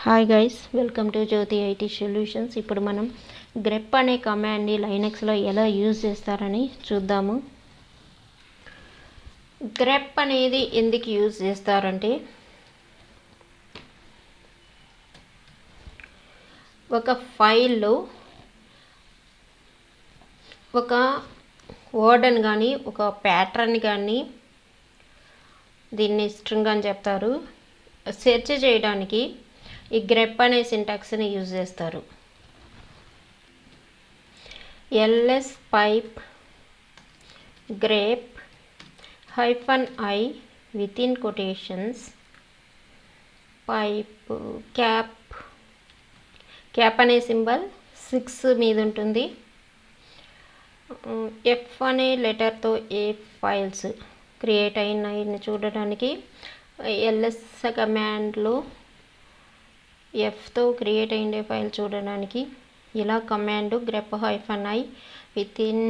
Hi guys, welcome to Jyothi IT solutions. ఇప్పుడు మనం grep అనే కమాండ్ని లైనక్స్లో ఎలా యూజ్ చేస్తారని చూద్దాము. గ్రెప్ అనేది ఎందుకు యూజ్ చేస్తారంటే, ఒక ఫైల్లో ఒక వర్డ్ని కానీ ఒక ప్యాటర్న్ కానీ, దీన్ని స్ట్రింగ్ అని చెప్తారు, సెర్చ్ చేయడానికి ఈ గ్రెప్ అనే సింటాక్స్ని యూజ్ చేస్తారు. ls pipe grape -i with in quotations pipe cap అనే సింబల్ 6 మీద ఉంటుంది. ఎఫ్ అనే లెటర్తో ఏ ఫైల్స్ క్రియేట్ అయినాయని చూడడానికి ls కమాండ్లో ఎఫ్తో క్రియేట్ అయ్యే ఫైల్ చూడడానికి ఇలా command grep -i with in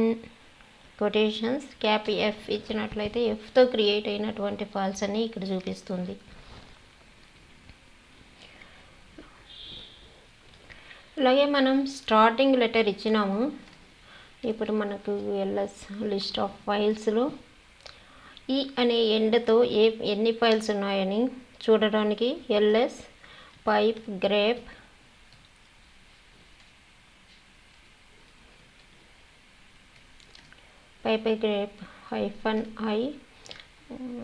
quotations cap F ఇచ్చినట్లయితే ఎఫ్తో క్రియేట్ అయినటువంటి ఫైల్స్ అన్ని ఇక్కడ చూపిస్తుంది. అలాగే మనం స్టార్టింగ్ లెటర్ ఇచ్చినాము. ఇప్పుడు మనకు ls లిస్ట్ ఆఫ్ ఫైల్స్లో ఈ అనే ఎండ్తో ఎన్ని ఫైల్స్ ఉన్నాయని చూడడానికి ls pipe grape -i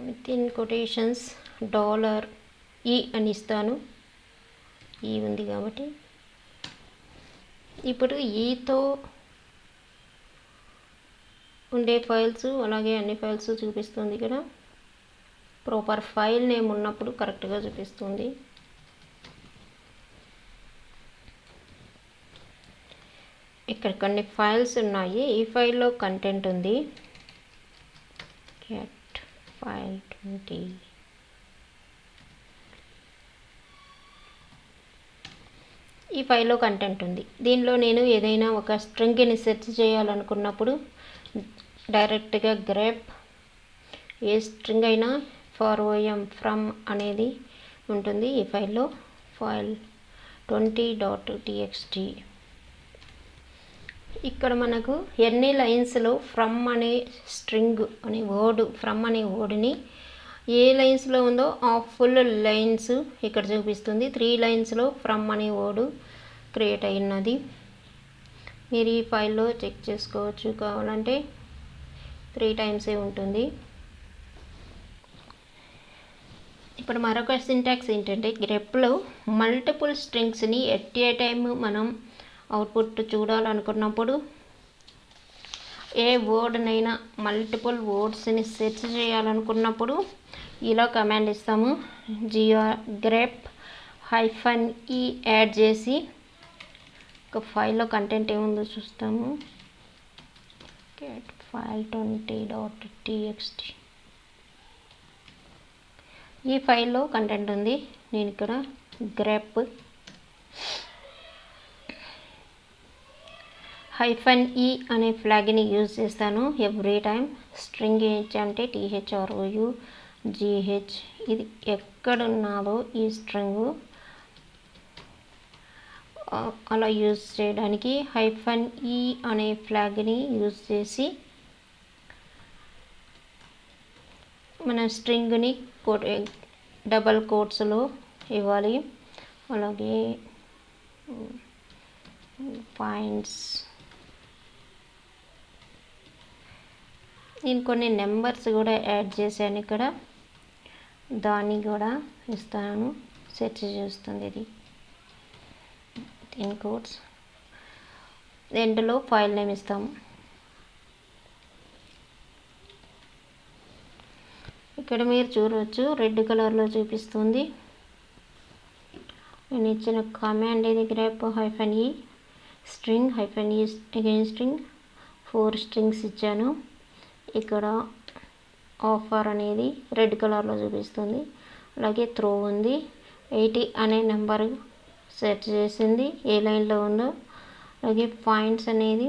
with in quotations $e అని ఇస్తాను. ఈ ఉంది కాబట్టి ఇప్పుడు ఈతో ఉండే ఫైల్స్ అలాగే అన్ని ఫైల్స్ చూపిస్తుంది. ఇక్కడ ప్రాపర్ ఫైల్ నేమ్ ఉన్నప్పుడు కరెక్ట్గా చూపిస్తుంది. ఇక్కడ కొన్ని ఫైల్స్ ఉన్నాయి. ఈ ఫైల్లో కంటెంట్ ఉంది. get file 20 ఈ ఫైల్లో కంటెంట్ ఉంది. దీనిలో నేను ఏదైనా ఒక స్ట్రింగ్ని సెర్చ్ చేయాలనుకున్నప్పుడు డైరెక్ట్గా గ్రెప్ ఏ స్ట్రింగ్ అయినా ఫ్రమ్ అనేది ఉంటుంది. ఈ ఫైల్లో ఫైల్ 20.txt ఇక్కడ మనకు ఎన్ని లైన్స్లో ఫ్రమ్ అనే స్ట్రింగ్ అనే వర్డ్ని ఏ లైన్స్లో ఉందో ఆ ఫుల్ లైన్స్ ఇక్కడ చూపిస్తుంది. 3 లైన్స్లో ఫ్రమ్ అనే వర్డ్ క్రియేట్ అయినది. మీరు ఈ ఫైల్లో చెక్ చేసుకోవచ్చు. కావాలంటే 3 టైమ్సే ఉంటుంది. ఇప్పుడు మరొక సింటాక్స్ ఏంటంటే, గ్రెప్లో మల్టిపుల్ స్ట్రింగ్స్ని ఎట్ ఏ టైమ్ మనం అవుట్పుట్ చూడాలనుకున్నప్పుడు ఏ వర్డ్నైనా మల్టిపుల్ వర్డ్స్ని సెర్చ్ చేయాలనుకున్నప్పుడు ఇలా కమాండ్ ఇస్తాము. grep -e యాడ్ చేసి ఒక ఫైల్లో కంటెంట్ ఏముందో చూస్తాము. get file 20.txt ఈ ఫైల్లో కంటెంట్ ఉంది. నేను ఇక్కడ grep -e అనే ఫ్లాగ్ని యూజ్ చేస్తాను ఎవ్రీ టైం. స్ట్రింగ్ అంటే THROUGH. ఇది ఎక్కడున్నదో ఈ స్ట్రింగ్ అలా యూజ్ చేయడానికి -e అనే ఫ్లాగ్ని యూజ్ చేసి మన స్ట్రింగ్ని డబల్ కోట్స్లో ఇవ్వాలి. అలాగే పాయింట్స్ నేను కొన్ని నెంబర్స్ కూడా యాడ్ చేశాను. ఇక్కడ దాన్ని కూడా ఇస్తాను. సెర్చ్ చేస్తుంది ఇది ఇన్ కోడ్స్. ఎండ్లో ఫైల్ నేమ్ ఇస్తాము. ఇక్కడ మీరు చూడవచ్చు రెడ్ కలర్లో చూపిస్తుంది. నేను ఇచ్చిన కమాండ్ ఇది grep -e string -e again string 4 strings ఇచ్చాను. ఇక్కడ ఆఫర్ అనేది రెడ్ కలర్లో చూపిస్తుంది. అలాగే త్రో ఉంది. 80 అనే నెంబర్ సెర్చ్ చేసింది ఏ లైన్లో ఉందో. అలాగే పాయింట్స్ అనేది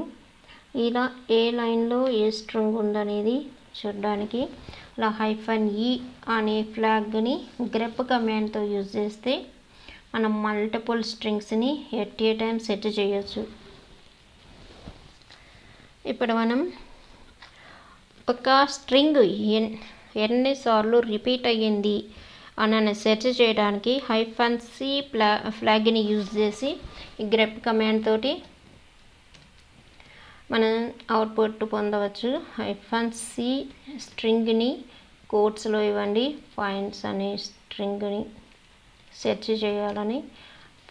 ఇలా ఏ లైన్లో ఏ స్ట్రింగ్ ఉందనేది చూడడానికి ఇలా -e అనే ఫ్లాగ్ని గ్రెప్ కమాండ్తో యూజ్ చేస్తే మనం మల్టిపుల్ స్ట్రింగ్స్ని ఎట్ ఏ టైం సెట్ చేయొచ్చు. ఇప్పుడు మనం ఒక స్ట్రింగ్ ఎన్నిసార్లు రిపీట్ అయ్యింది అని సెర్చ్ చేయడానికి -c ఫ్లాగ్ని యూజ్ చేసి grep కమాండ్ తోటి మనం అవుట్పుట్ పొందవచ్చు. -c స్ట్రింగ్ని కోట్స్లో ఇవ్వండి, ఫైండ్స్ అనే స్ట్రింగ్ని సెర్చ్ చేయాలని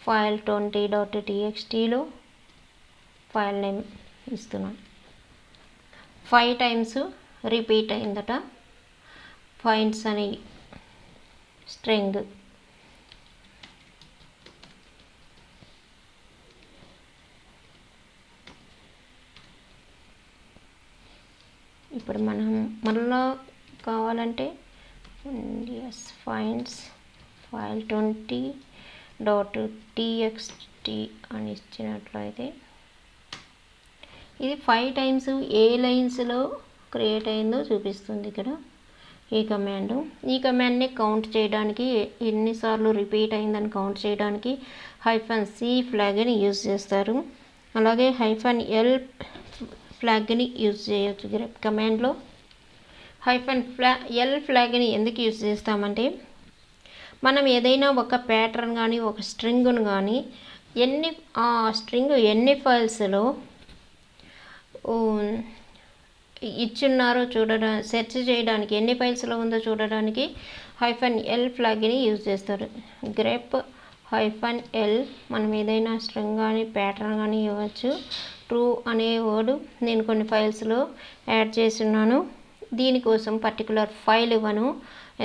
ఫైల్ 20.txtలో ఫైల్ నేమ్ ఇస్తున్నాను. 5 టైమ్స్ రిపీట్ అయిందట ఫైండ్స్ అనే స్ట్రింగ్. ఇప్పుడు మనం మళ్ళా కావాలంటే ఫైండ్స్ ఫైల్ 20.txt అని ఇచ్చినట్లయితే ఇది 5 టైమ్స్ ఏ లైన్స్లో క్రియేట్ అయిందో చూపిస్తుంది ఇక్కడ ఈ కమాండ్. ఈ కమాండ్ని కౌంట్ చేయడానికి, ఎన్నిసార్లు రిపీట్ అయిందని కౌంట్ చేయడానికి -c ఫ్లాగ్ని యూజ్ చేస్తారు. అలాగే -l ఫ్లాగ్ని యూజ్ చేయొచ్చు grep కమాండ్లో. -l ఫ్లాగ్ని ఎందుకు యూజ్ చేస్తామంటే మనం ఏదైనా ఒక ప్యాటర్న్ కానీ ఒక స్ట్రింగ్ను కానీ ఆ స్ట్రింగ్ ఎన్ని ఫైల్స్లో ఇచ్చున్నారో సెర్చ్ చేయడానికి, ఎన్ని ఫైల్స్లో ఉందో చూడడానికి -l ఫ్లాగ్ని యూజ్ చేస్తారు. grep -l మనం ఏదైనా స్ట్రింగ్ కానీ ప్యాటర్న్ కానీ ఇవ్వచ్చు. ట్రూ అనే వర్డ్ నేను కొన్ని ఫైల్స్లో యాడ్ చేస్తున్నాను. దీనికోసం పర్టికులర్ ఫైల్ ఇవ్వను,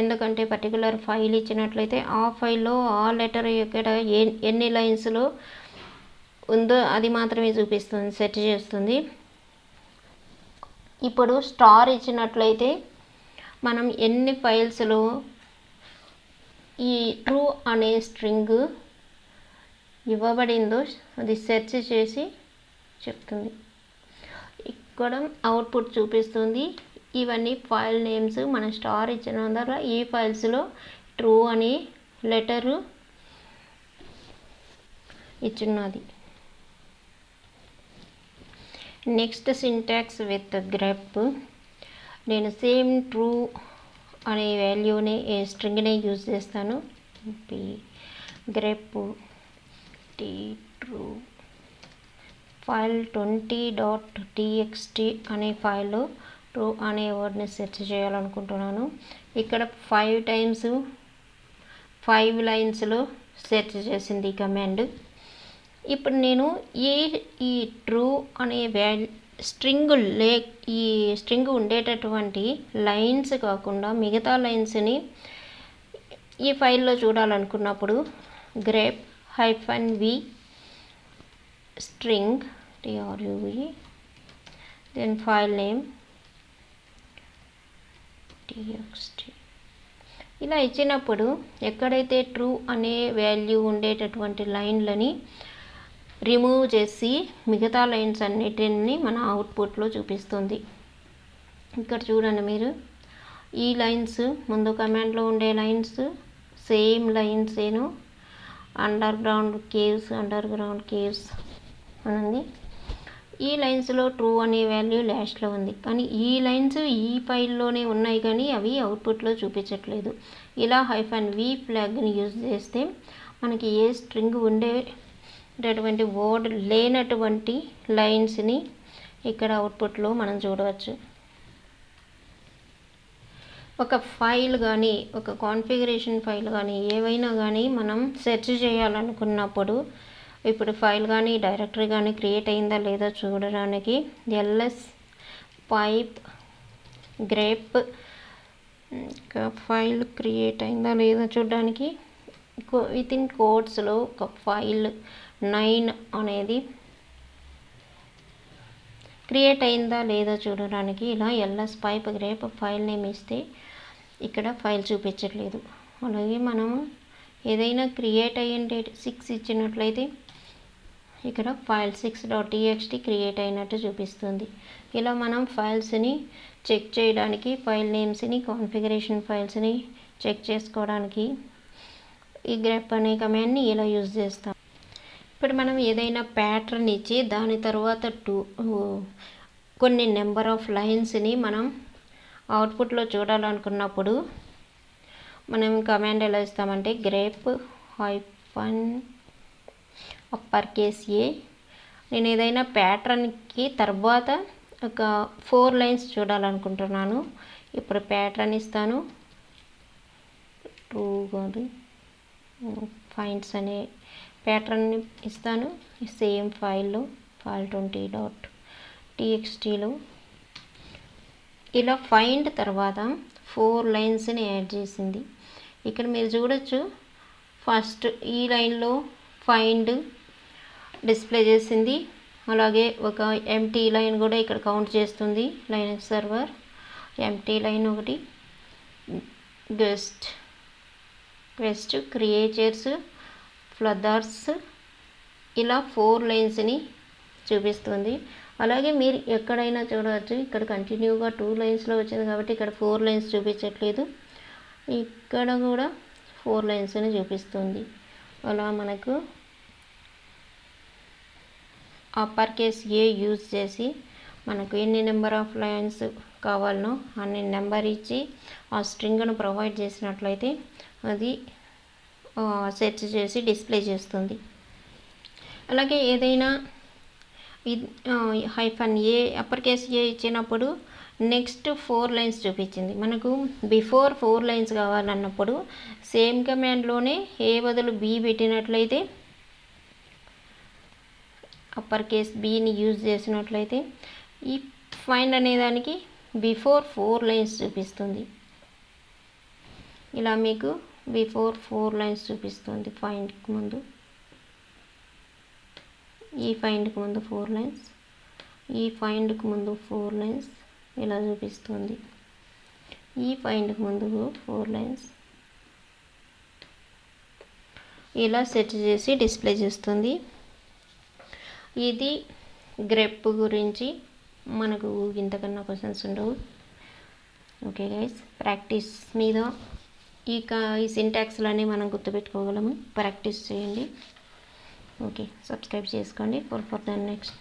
ఎందుకంటే పర్టికులర్ ఫైల్ ఇచ్చినట్లయితే ఆ ఫైల్లో ఆ లెటర్ ఇక్కడ ఎన్ని లైన్స్లో ఉందో అది మాత్రమే చూపిస్తుంది, సెట్ చేస్తుంది. ఇప్పుడు స్టార్ ఇచ్చినట్లయితే మనం ఎన్ని ఫైల్స్లో ఈ ట్రూ అనే స్ట్రింగ్ ఇవ్వబడిందో అది సెర్చ్ చేసి చెప్తుంది. ఇక్కడ అవుట్పుట్ చూపిస్తుంది. ఇవన్నీ ఫైల్ నేమ్స్. మన స్టార్ ఇచ్చిన ద్వారా ఈ ఫైల్స్లో ట్రూ అనే లెటరు ఇచ్చున్నది. Next syntax with grep. నేను సేమ్ ట్రూ అనే వాల్యూని స్ట్రింగ్ని యూజ్ చేస్తాను. grep true ఫైల్ 20.txt అనే ఫైల్లో ట్రూ అనే వర్డ్ని సెర్చ్ చేయాలనుకుంటున్నాను. ఇక్కడ 5 టైమ్స్ 5 లైన్స్లో సెర్చ్ చేసింది ఈ కమాండ్. ఇప్పుడు నేను ఈ ట్రూ అనే ఈ స్ట్రింగ్ ఉండేటటువంటి లైన్స్ కాకుండా మిగతా లైన్స్ని ఈ ఫైల్లో చూడాలనుకున్నప్పుడు grep -v string truv then file name txt ఇలా ఇచ్చినప్పుడు ఎక్కడైతే ట్రూ అనే వాల్యూ ఉండేటటువంటి లైన్లని రిమూవ్ చేసి మిగతా లైన్స్ అన్నిటిని మన అవుట్పుట్లో చూపిస్తుంది. ఇక్కడ చూడండి మీరు, ఈ లైన్స్ ముందు కమాండ్లో ఉండే lines same lines under ground caves అని ఉంది. ఈ లైన్స్లో ట్రూ అనే వాల్యూ లాస్ట్లో ఉంది, కానీ ఈ లైన్స్ ఈ ఫైల్లోనే ఉన్నాయి కానీ అవి అవుట్పుట్లో చూపించట్లేదు. ఇలా -v ఫ్లాగ్ని యూజ్ చేస్తే మనకి ఏ స్ట్రింగ్ ఉండేటటువంటి వర్డ్ లేనటువంటి లైన్స్ని ఇక్కడ అవుట్పుట్లో మనం చూడవచ్చు. ఒక ఫైల్ కానీ ఒక కాన్ఫిగరేషన్ ఫైల్ కానీ ఏవైనా కానీ మనం సెర్చ్ చేయాలనుకున్నప్పుడు ఇప్పుడు ఫైల్ కానీ డైరెక్టరీ కానీ క్రియేట్ అయిందా లేదా చూడడానికి ls pipe grep file create అయిందా లేదా చూడడానికి వితిన్ కోట్స్లో ఒక ఫైల్ 9 అనేది క్రియేట్ అయిందా లేదా చూడడానికి ఇలా ls pipe grep file name ఇస్తే ఇక్కడ ఫైల్ చూపించట్లేదు. అలాగే మనము ఏదైనా క్రియేట్ అయ్యిండే 6 ఇచ్చినట్లయితే ఇక్కడ ఫైల్ 6.txt క్రియేట్ అయినట్టు చూపిస్తుంది. ఇలా మనం ఫైల్స్ని చెక్ చేయడానికి, ఫైల్ నేమ్స్ని, కాన్ఫిగరేషన్ ఫైల్స్ని చెక్ చేసుకోవడానికి ఈ గ్రెప్ అనే కమాండ్ని ఇలా యూజ్ చేస్తాం. ఇప్పుడు మనం ఏదైనా ప్యాటర్న్ ఇచ్చి దాని తర్వాత కొన్ని నెంబర్ ఆఫ్ లైన్స్ని మనం అవుట్పుట్లో చూడాలనుకున్నప్పుడు మనం కమాండ్ ఎలా ఇస్తామంటే గ్రేప్ హైఫన్ అప్పర్ కేస్ ఏ. నేను ఏదైనా ప్యాటర్న్కి తర్వాత ఒక 4 లైన్స్ చూడాలనుకుంటున్నాను. ఇప్పుడు ప్యాటర్న్ ఇస్తాను, 2 కాదు ఫైండ్స్ అనే ప్యాటర్న్ ఇస్తాను. సేమ్ ఫైల్లో file20.txtలో ఇలా ఫైండ్ తర్వాత 4 లైన్స్ని యాడ్ చేసింది. ఇక్కడ మీరు చూడొచ్చు, ఫస్ట్ ఈ లైన్లో ఫైండ్ డిస్ప్లే చేసింది. అలాగే ఒక ఎంటీ లైన్ కూడా ఇక్కడ కౌంట్ చేస్తుంది. లైన్ సర్వర్ ఎంటీ లైన్ ఒకటి, గెస్ట్ క్రియేచర్స్ ఫ్లదర్స్ ఇలా 4 లైన్స్ని చూపిస్తుంది. అలాగే మీరు ఎక్కడైనా చూడవచ్చు, ఇక్కడ కంటిన్యూగా 2 లైన్స్లో వచ్చింది కాబట్టి ఇక్కడ 4 లైన్స్ చూపించట్లేదు. ఇక్కడ కూడా 4 లైన్స్ని చూపిస్తుంది. అలా మనకు అప్పర్ కేస్ ఏ యూజ్ చేసి మనకు ఎన్ని నెంబర్ ఆఫ్ లైన్స్ కావాలనో అన్ని నెంబర్ ఇచ్చి ఆ స్ట్రింగ్ను ప్రొవైడ్ చేసినట్లయితే అది సెర్చ్ చేసి డిస్ప్లే చేస్తుంది. అలాగే ఏదైనా హైఫన్ ఏ అప్పర్ కేస్ ఏ ఇచ్చినప్పుడు నెక్స్ట్ 4 లైన్స్ చూపించింది. మనకు బిఫోర్ 4 లైన్స్ కావాలన్నప్పుడు సేమ్ కమాండ్లోనే ఏ బదులు బి పెట్టినట్లయితే అప్పర్ కేస్ బిని యూజ్ చేసినట్లయితే ఈ ఫైండ్ అనేదానికి బిఫోర్ 4 లైన్స్ చూపిస్తుంది. ఇలా మీకు బిఫోర్ 4 లైన్స్ చూపిస్తుంది. ఫైండ్కి ముందు, ఈ ఫైండ్కి ముందు 4 లైన్స్, ఈ ఫైండ్కి ముందు 4 లైన్స్ ఇలా చూపిస్తుంది. ఈ ఫైండ్కి ముందు 4 లైన్స్ ఇలా సెట్ చేసి డిస్ప్లే చేస్తుంది. ఇది గ్రెప్ గురించి మనకు ఇంతకన్నా క్వశ్చన్స్ ఉండవు. ఓకే గైస్, ప్రాక్టీస్ మీద ఈ సింటాక్స్లన్నీ మనం గుర్తుపెట్టుకోగలము. ప్రాక్టీస్ చేయండి. ఓకే, సబ్స్క్రైబ్ చేసుకోండి ఫర్ ద నెక్స్ట్